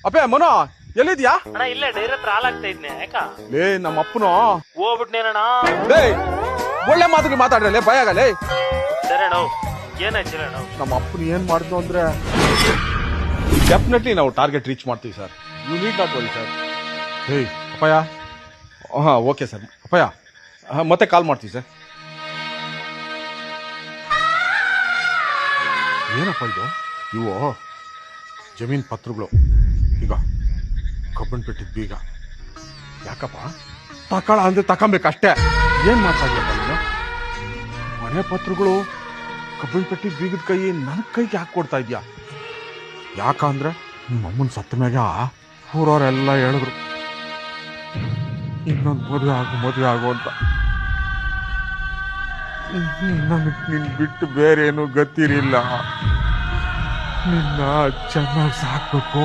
ಅಪ್ಪೆ ಮನೋ ಎಲ್ಲಿದ್ಯಾ? ಅಣ್ಣ ಇಲ್ಲೇ ಡೈರಿ ಹತ್ರ ಹಾಲಾಗ್ತಾ ಇದ್ನೆ ಯಾಕ ಲೇ ನಮ್ಮ ಅಪ್ಪನು ಹೋಗ್ಬಿಟ್ನೇನಣ್ಣ. ಲೇ ಒಳ್ಳೆ ಮಾತುಗಳು ಮಾತಾಡ್ರಲ್ಲೇ ಭಯ ಆಗಲೇ. ಸರಿ ಅಣ್ಣ ಏನಾಯ್ತಿಲ್ಲ ಅಣ್ಣ. ನಮ್ಮ ಅಪ್ಪನ ಏನ್ ಮಾಡಿದ್ನು ಅಂದ್ರೆ ಡೆಫಿನೆಟ್ಲಿ ನಾವು ಟಾರ್ಗೆಟ್ ರೀಚ್ ಮಾಡ್ತೀವಿ sir. You need not worry sir. ಹೇ ಅಪ್ಪಯ್ಯ. ಹಾ ಓಕೆ ಸರ್ ಅಪ್ಪಯ್ಯ. ಮತ್ತೆ ಕಾಲ್ ಮಾಡ್ತೀವಿ ಸರ್. ಏನಪ್ಪ ಇದು? ಇವು ಜಮೀನ್ ಪತ್ರಗಳು. ಈಗ ಕಬ್ಬನ್ ಪೆಟ್ಟಿದ್ ಬೀಗ ಯಾಕಪ್ಪ? ತಕಳ ಅಂದ್ರೆ ತಕೊಂಬೇಕಷ್ಟೇ. ಏನ್ ಮಾತಾಡ್ಲಪ್ಪ ನೀನು? ಮನೆ ಪತ್ರಗಳು ಕಬ್ಬನ್ ಪೆಟ್ಟಿದ್ ಬೀಗದ ಕೈ ನನ್ನ ಕೈಗೆ ಯಾಕೆ ಕೊಡ್ತಾ ಇದ್ಯಾ? ಯಾಕಂದ್ರೆ ನಿಮ್ಮ ಅಮ್ಮನ ಸತ್ತ ಮ್ಯಾಗ ಊರವರೆಲ್ಲ ಹೇಳಿದ್ರು ಇನ್ನೊಂದು ಮದುವೆ ಆಗು ಅಂತ. ನನಗೆ ನಿನ್ ಬಿಟ್ಟು ಬೇರೆ ಏನು ಗತಿರಿಲ್ಲ. ನಿನ್ನ ಚೆನ್ನಾಗಿ ಸಾಕ್ಬೇಕು,